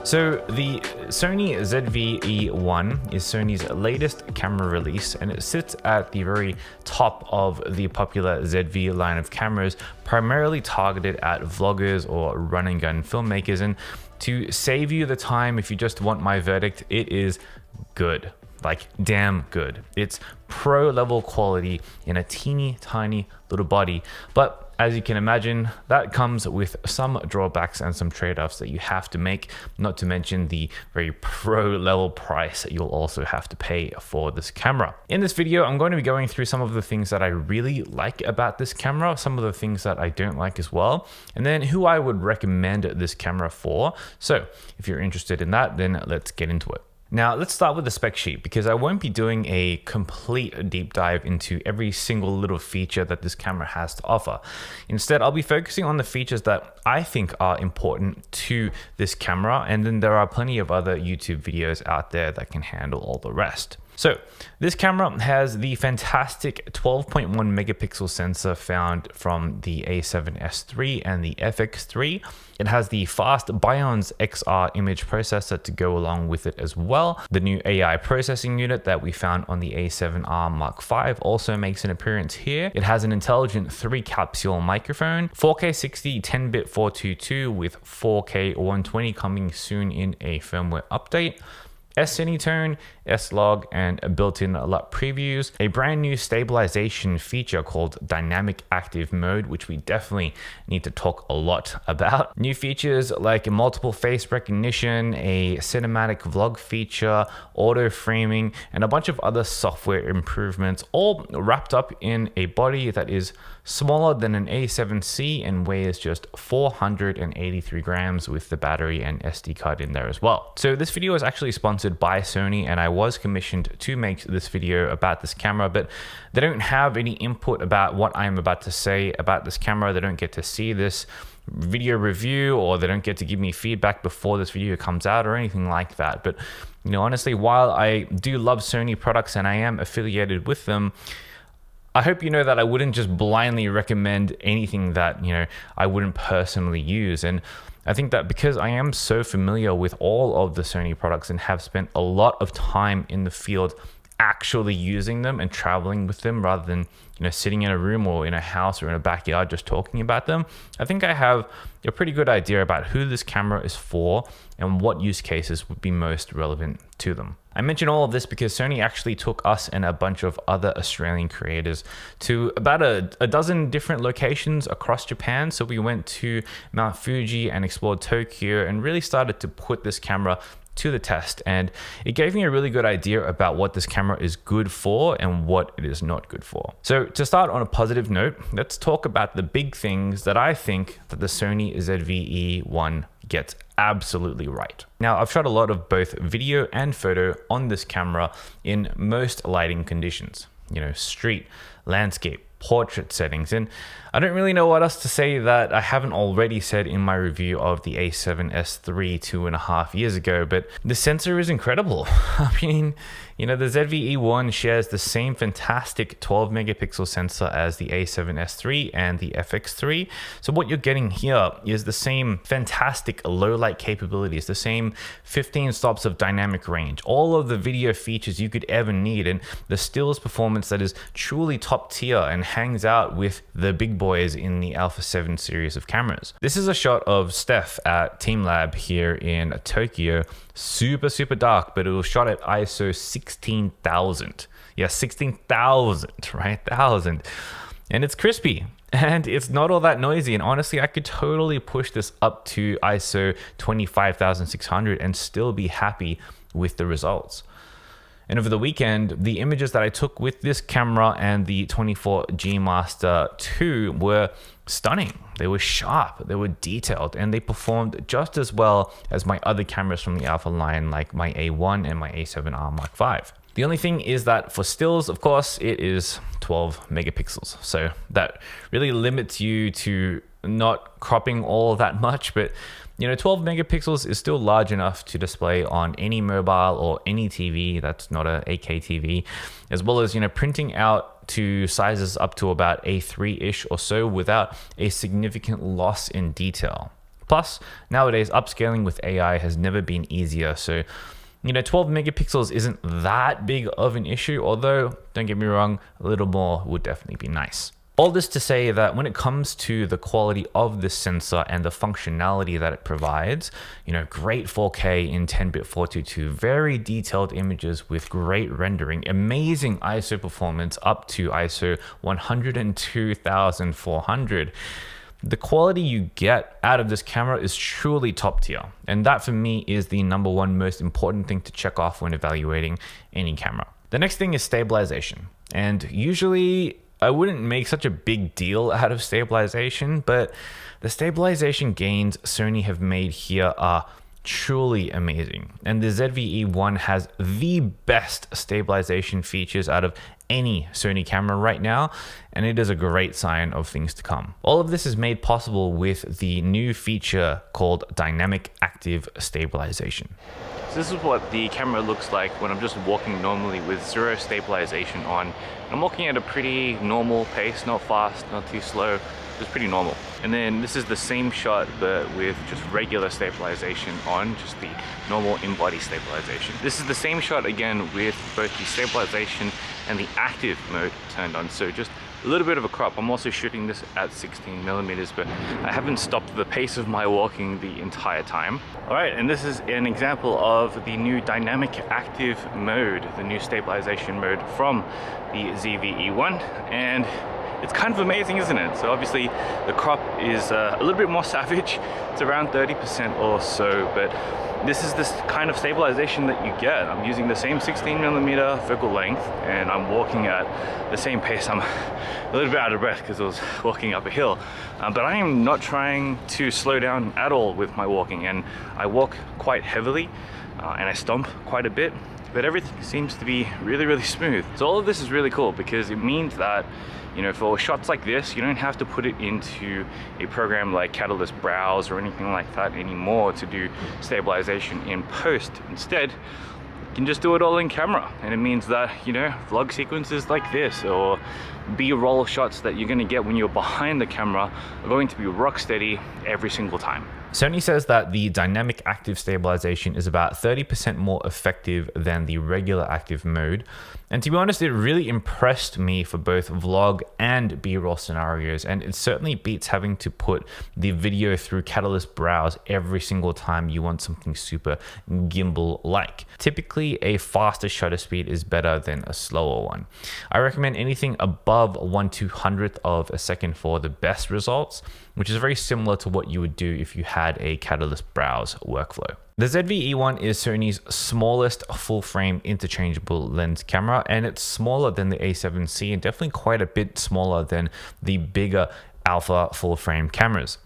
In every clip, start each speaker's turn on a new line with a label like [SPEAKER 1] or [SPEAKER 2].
[SPEAKER 1] So the Sony ZV-E1 is Sony's latest camera release, and it sits at the very top of the popular ZV line of cameras, primarily targeted at vloggers or run and gun filmmakers. And to save you the time, if you just want my verdict, it is good. Like damn good. It's pro level quality in a teeny tiny little body, but as you can imagine, that comes with some drawbacks and some trade-offs that you have to make, not to mention the very pro level price that you'll also have to pay for this camera. In this video, I'm going to be going through some of the things that I really like about this camera, some of the things that I don't like as well, and then who I would recommend this camera for. So if you're interested in that, then let's get into it. Now let's start with the spec sheet, because I won't be doing a complete deep dive into every single little feature that this camera has to offer. Instead, I'll be focusing on the features that I think are important to this camera, and then there are plenty of other YouTube videos out there that can handle all the rest. So this camera has the fantastic 12.1 megapixel sensor found from the A7S III and the FX3. It has the fast Bions XR image processor to go along with it as well. The new AI processing unit that we found on the A7R Mark V also makes an appearance here. It has an intelligent 3-capsule microphone, 4K 60 10-bit 422 with 4K 120 coming soon in a firmware update. S-Cinetone, S-Log, and built-in LUT previews, a brand new stabilization feature called Dynamic Active Mode, which we definitely need to talk a lot about. New features like multiple face recognition, a cinematic vlog feature, auto framing, and a bunch of other software improvements, all wrapped up in a body that is smaller than an A7C and weighs just 483 grams with the battery and SD card in there as well. So this video is actually sponsored by Sony, and I was commissioned to make this video about this camera, but they don't have any input about what I'm about to say about this camera. They don't get to see this video review, or they don't get to give me feedback before this video comes out or anything like that. But you know, honestly, while I do love Sony products and I am affiliated with them, I hope you know that I wouldn't just blindly recommend anything that, you know, I wouldn't personally use. And I think that because I am so familiar with all of the Sony products and have spent a lot of time in the field actually using them and traveling with them rather than, you know, sitting in a room or in a house or in a backyard just talking about them, I think I have a pretty good idea about who this camera is for and what use cases would be most relevant to them. I mention all of this because Sony actually took us and a bunch of other Australian creators to about a dozen different locations across Japan. So we went to Mount Fuji and explored Tokyo and really started to put this camera to the test, and it gave me a really good idea about what this camera is good for and what it is not good for. So to start on a positive note, let's talk about the big things that I think that the Sony ZV-E1 gets absolutely right. Now, I've shot a lot of both video and photo on this camera in most lighting conditions, you know, street, landscape, portrait settings, and I don't really know what else to say that I haven't already said in my review of the A7S III 2.5 years ago, but the sensor is incredible. I mean, you know, the ZV-E1 shares the same fantastic 12 megapixel sensor as the A7S III and the FX3. So what you're getting here is the same fantastic low light capabilities, the same 15 stops of dynamic range, all of the video features you could ever need, and the stills performance that is truly top tier and hangs out with the big boys in the Alpha 7 series of cameras. This is a shot of Steph at Team Lab here in Tokyo. Super dark, but it was shot at ISO 16,000. Yeah, 16,000, right? 1,000. And it's crispy. And it's not all that noisy. And honestly, I could totally push this up to ISO 25,600 and still be happy with the results. And over the weekend, the images that I took with this camera and the 24G Master 2 were stunning. They were sharp, they were detailed, and they performed just as well as my other cameras from the Alpha line, like my A1 and my A7R Mark V. The only thing is that for stills, of course, it is 12 megapixels. So that really limits you to not cropping all that much, but you know, 12 megapixels is still large enough to display on any mobile or any TV that's not a 8K TV, as well as, you know, printing out to sizes up to about A3-ish or so without a significant loss in detail. Plus, nowadays upscaling with AI has never been easier, so 12 megapixels isn't that big of an issue, although don't get me wrong, a little more would definitely be nice. All this to say that when it comes to the quality of this sensor and the functionality that it provides, great 4K in 10-bit 422, very detailed images with great rendering, amazing ISO performance up to ISO 102,400. The quality you get out of this camera is truly top tier. And that for me is the number one most important thing to check off when evaluating any camera. The next thing is stabilization. And usually I wouldn't make such a big deal out of stabilization, but the stabilization gains Sony have made here are truly amazing. And the ZV-E1 has the best stabilization features out of any Sony camera right now, and it is a great sign of things to come. All of this is made possible with the new feature called Dynamic Active Stabilization. So this is what the camera looks like when I'm just walking normally with zero stabilization on. I'm walking at a pretty normal pace, not fast, not too slow, just pretty normal. And then this is the same shot but with just regular stabilization on, just the normal in-body stabilization. This is the same shot again with both the stabilization and the active mode turned on, so just a little bit of a crop. I'm also shooting this at 16mm, but I haven't stopped the pace of my walking the entire time. All right, and this is an example of the new dynamic active mode, the new stabilization mode from the ZV-E1, and it's kind of amazing, isn't it? So obviously the crop is a little bit more savage. It's around 30% or so, but this is this kind of stabilization that you get. I'm using the same 16mm focal length and I'm walking at the same pace. I'm a little bit out of breath because I was walking up a hill, but I am not trying to slow down at all with my walking, and I walk quite heavily and I stomp quite a bit, but everything seems to be really, really smooth. So all of this is really cool because it means that for shots like this, you don't have to put it into a program like Catalyst Browse or anything like that anymore to do stabilization in post. Instead, you can just do it all in camera. And it means that, vlog sequences like this or B-roll shots that you're gonna get when you're behind the camera are going to be rock steady every single time. Sony says that the dynamic active stabilization is about 30% more effective than the regular active mode. And to be honest, it really impressed me for both vlog and B-roll scenarios. And it certainly beats having to put the video through Catalyst Browse every single time you want something super gimbal-like. Typically, a faster shutter speed is better than a slower one. I recommend anything above 1/200th of a second for the best results, which is very similar to what you would do if you had a Catalyst Browse workflow. The ZV-E1 is Sony's smallest full-frame interchangeable lens camera, and it's smaller than the A7C and definitely quite a bit smaller than the bigger Alpha full-frame cameras.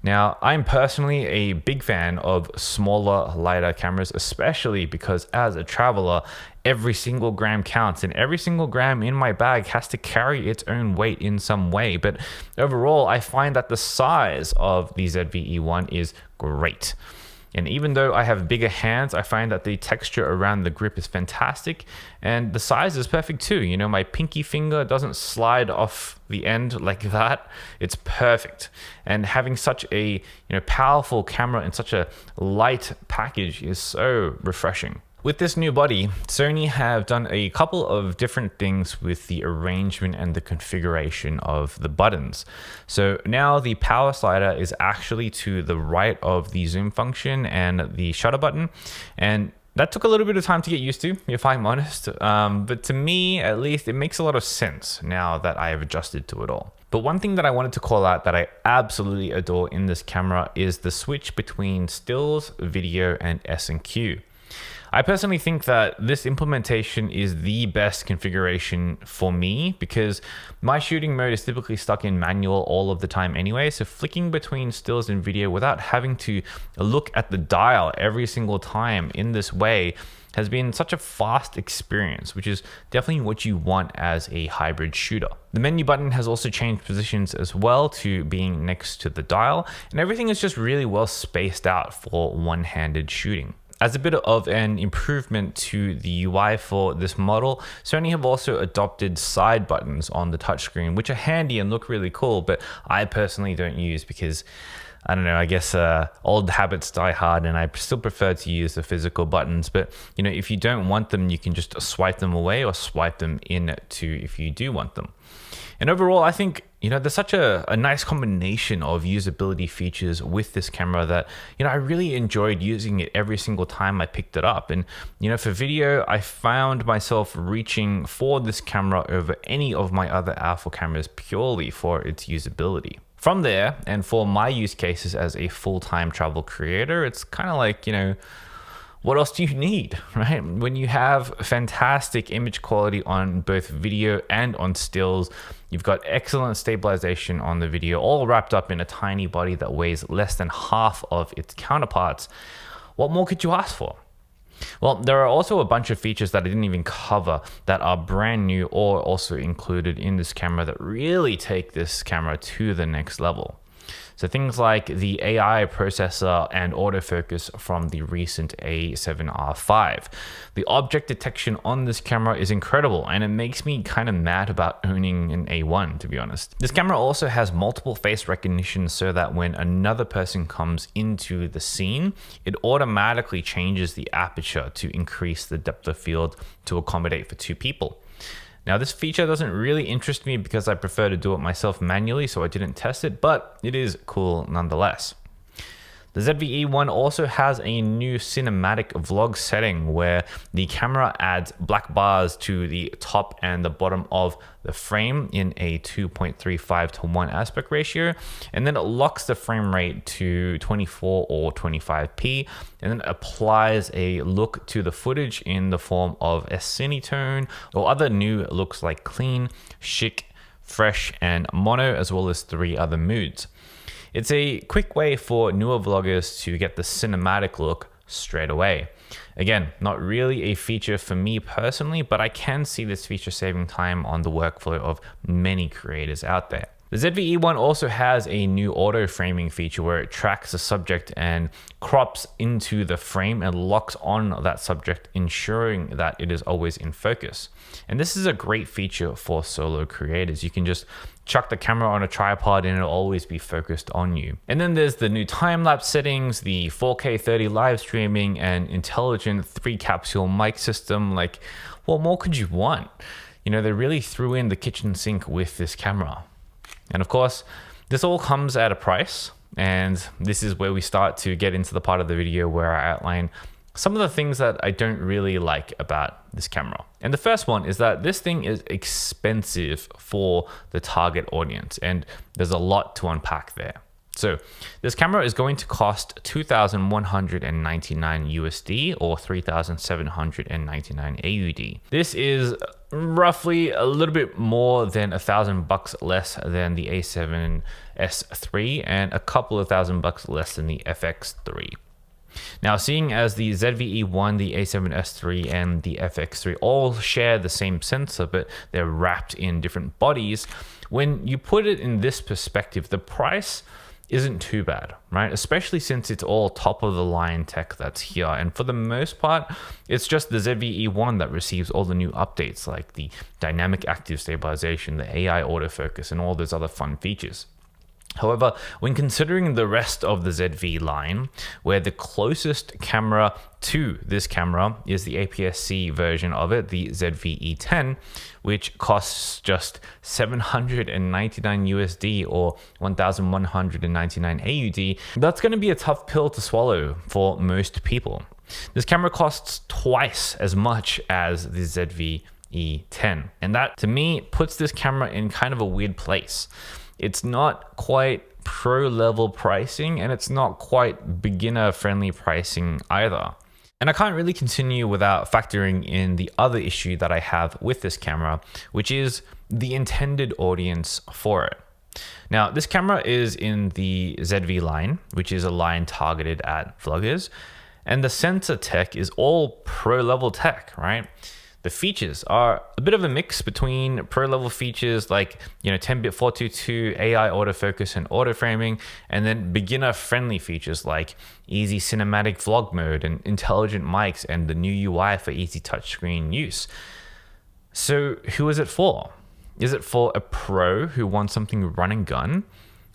[SPEAKER 1] Now, I'm personally a big fan of smaller, lighter cameras, especially because as a traveler, every single gram counts, and every single gram in my bag has to carry its own weight in some way. But overall, I find that the size of the ZV-E1 is great. And even though I have bigger hands, I find that the texture around the grip is fantastic, and the size is perfect too. My pinky finger doesn't slide off the end like that. It's perfect. And having such a powerful camera in such a light package is so refreshing. With this new body, Sony have done a couple of different things with the arrangement and the configuration of the buttons. So now the power slider is actually to the right of the zoom function and the shutter button. And that took a little bit of time to get used to, if I'm honest. But to me, at least, it makes a lot of sense now that I have adjusted to it all. But one thing that I wanted to call out that I absolutely adore in this camera is the switch between stills, video, and S&Q. I personally think that this implementation is the best configuration for me because my shooting mode is typically stuck in manual all of the time anyway. So flicking between stills and video without having to look at the dial every single time in this way has been such a fast experience, which is definitely what you want as a hybrid shooter. The menu button has also changed positions as well to being next to the dial, and everything is just really well spaced out for one-handed shooting. as a bit of an improvement to the UI for this model, Sony have also adopted side buttons on the touchscreen, which are handy and look really cool, but I personally don't use because, I don't know, I guess old habits die hard, and I still prefer to use the physical buttons. But, you know, if you don't want them, you can just swipe them away or swipe them in to if you do want them. And overall, I think, you know, there's such a nice combination of usability features with this camera that, you know, I really enjoyed using it every single time I picked it up. And, you know, for video, I found myself reaching for this camera over any of my other Alpha cameras purely for its usability. From there, and for my use cases as a full-time travel creator, it's kind of like, you know, what else do you need, right? When you have fantastic image quality on both video and on stills, you've got excellent stabilization on the video, all wrapped up in a tiny body that weighs less than half of its counterparts. What more could you ask for? Well, there are also a bunch of features that I didn't even cover that are brand new or also included in this camera that really take this camera to the next level. So things like the AI processor and autofocus from the recent A7R5. The object detection on this camera is incredible, and it makes me kind of mad about owning an A1, to be honest. This camera also has multiple face recognition so that when another person comes into the scene, it automatically changes the aperture to increase the depth of field to accommodate for 2 people. Now, this feature doesn't really interest me because I prefer to do it myself manually, so I didn't test it, but it is cool nonetheless. The ZV-E1 also has a new cinematic vlog setting where the camera adds black bars to the top and the bottom of the frame in a 2.35:1 aspect ratio, and then it locks the frame rate to 24 or 25p, and then applies a look to the footage in the form of a cinetone or other new looks like clean, chic, fresh, and mono, as well as 3 other moods. It's a quick way for newer vloggers to get the cinematic look straight away. Again, not really a feature for me personally, but I can see this feature saving time on the workflow of many creators out there. The ZV-E1 also has a new auto framing feature where it tracks the subject and crops into the frame and locks on that subject, ensuring that it is always in focus. And this is a great feature for solo creators. You can just chuck the camera on a tripod and it'll always be focused on you. And then there's the new time-lapse settings, the 4K 30 live streaming, and intelligent 3-capsule mic system. Like, what more could you want? You know, they really threw in the kitchen sink with this camera. And of course, this all comes at a price, and this is where we start to get into the part of the video where I outline some of the things that I don't really like about this camera. And the first one is that this thing is expensive for the target audience, and there's a lot to unpack there. So this camera is going to cost $2,199 USD or 3,799 AUD. This is roughly a little bit more than $1,000 less than the A7S III and a couple of $1,000 less than the FX3. Now, seeing as the ZV-E1, the A7S III, and the FX3 all share the same sensor, but they're wrapped in different bodies, when you put it in this perspective, the price isn't too bad, right? Especially since it's all top of the line tech that's here. And for the most part, it's just the ZV-E1 that receives all the new updates like the dynamic active stabilization, the AI autofocus, and all those other fun features. However, when considering the rest of the ZV line, where the closest camera to this camera is the APS-C version of it, the ZV-E10, which costs just 799 USD or 1,199 AUD, that's going to be a tough pill to swallow for most people. This camera costs twice as much as the ZV-E10, and that to me puts this camera in kind of a weird place. It's not quite pro level pricing, and it's not quite beginner friendly pricing either. And I can't really continue without factoring in the other issue that I have with this camera, which is the intended audience for it. Now, this camera is in the ZV line, which is a line targeted at vloggers, and the sensor tech is all pro level tech, right? The features are a bit of a mix between pro level features like 10-bit 422, AI autofocus and auto framing, and then beginner friendly features like easy cinematic vlog mode and intelligent mics and the new UI for easy touchscreen use. So who is it for? Is it for a pro who wants something run and gun?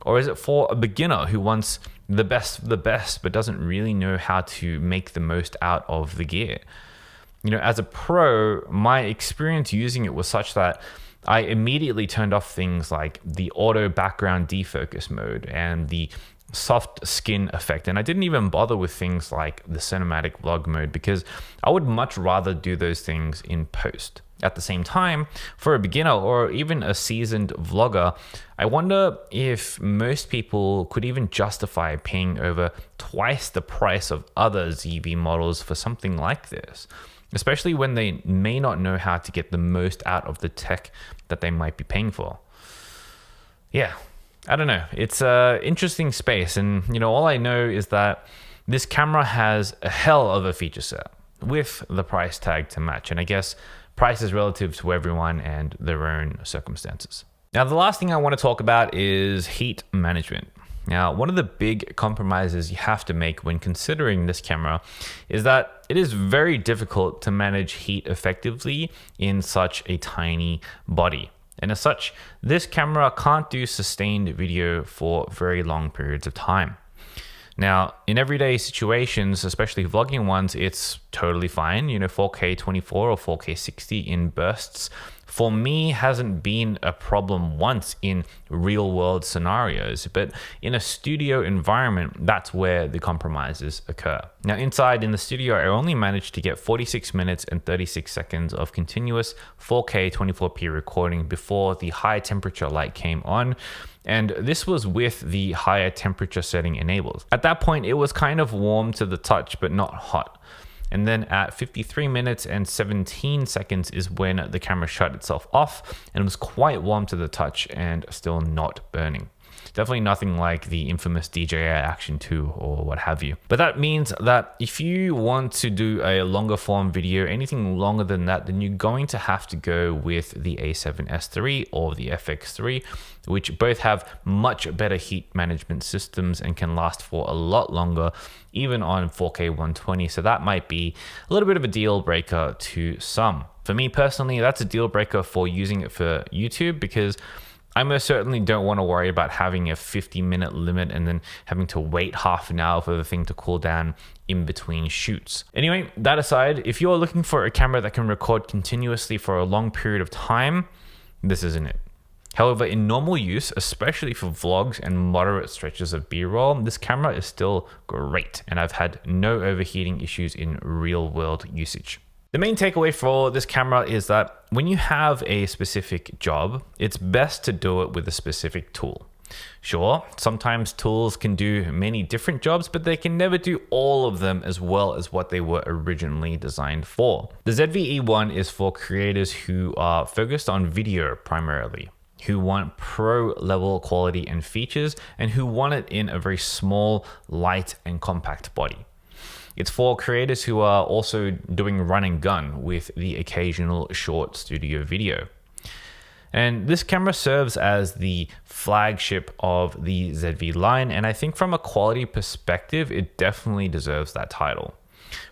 [SPEAKER 1] Or is it for a beginner who wants the best of the best but doesn't really know how to make the most out of the gear? As a pro, my experience using it was such that I immediately turned off things like the auto background defocus mode and the soft skin effect. And I didn't even bother with things like the cinematic vlog mode because I would much rather do those things in post. At the same time, for a beginner or even a seasoned vlogger, I wonder if most people could even justify paying over twice the price of other ZV models for something like this, especially when they may not know how to get the most out of the tech that they might be paying for. Yeah, I don't know. It's an interesting space. And, all I know is that this camera has a hell of a feature set with the price tag to match. And I guess price is relative to everyone and their own circumstances. Now, the last thing I want to talk about is heat management. Now, one of the big compromises you have to make when considering this camera is that it is very difficult to manage heat effectively in such a tiny body. And as such, this camera can't do sustained video for very long periods of time. Now, in everyday situations, especially vlogging ones, it's totally fine. 4K 24 or 4K 60 in bursts, for me, hasn't been a problem once in real world scenarios, but in a studio environment, that's where the compromises occur. Now, inside in the studio, I only managed to get 46 minutes and 36 seconds of continuous 4K 24p recording before the high temperature light came on. And this was with the higher temperature setting enabled. At that point, it was kind of warm to the touch, but not hot. And then at 53 minutes and 17 seconds is when the camera shut itself off and was quite warm to the touch and still not burning. Definitely nothing like the infamous DJI Action 2 or what have you. But that means that if you want to do a longer form video, anything longer than that, then you're going to have to go with the A7S III or the FX3, which both have much better heat management systems and can last for a lot longer, even on 4K 120. So that might be a little bit of a deal breaker to some. For me personally, that's a deal breaker for using it for YouTube because I most certainly don't want to worry about having a 50-minute limit and then having to wait half an hour for the thing to cool down in between shoots. Anyway, that aside, if you're looking for a camera that can record continuously for a long period of time, this isn't it. However, in normal use, especially for vlogs and moderate stretches of B-roll, this camera is still great, and I've had no overheating issues in real-world usage. The main takeaway for this camera is that when you have a specific job, it's best to do it with a specific tool. Sure, sometimes tools can do many different jobs, but they can never do all of them as well as what they were originally designed for. The ZV-E1 is for creators who are focused on video primarily, who want pro level quality and features, and who want it in a very small, light, and compact body. It's for creators who are also doing run and gun with the occasional short studio video. And this camera serves as the flagship of the ZV line, and I think from a quality perspective, it definitely deserves that title.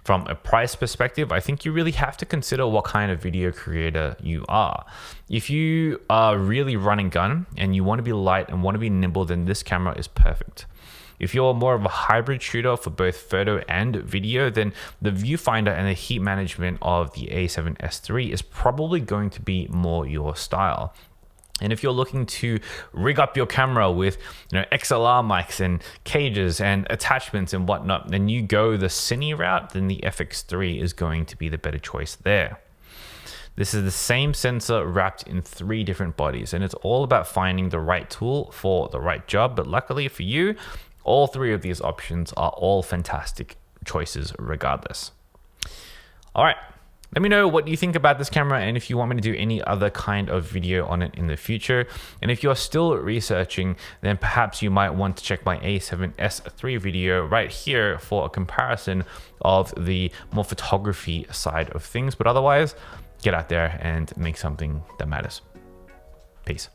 [SPEAKER 1] From a price perspective, I think you really have to consider what kind of video creator you are. If you are really run and gun and you want to be light and want to be nimble, then this camera is perfect. If you're more of a hybrid shooter for both photo and video, then the viewfinder and the heat management of the A7S III is probably going to be more your style. And if you're looking to rig up your camera with XLR mics and cages and attachments and whatnot, then you go the cine route, then the FX3 is going to be the better choice there. This is the same sensor wrapped in 3 different bodies, and it's all about finding the right tool for the right job. But luckily for you, all 3 of these options are all fantastic choices regardless. All right. Let me know what you think about this camera and if you want me to do any other kind of video on it in the future. And if you're still researching, then perhaps you might want to check my A7S III video right here for a comparison of the more photography side of things. But otherwise, get out there and make something that matters. Peace.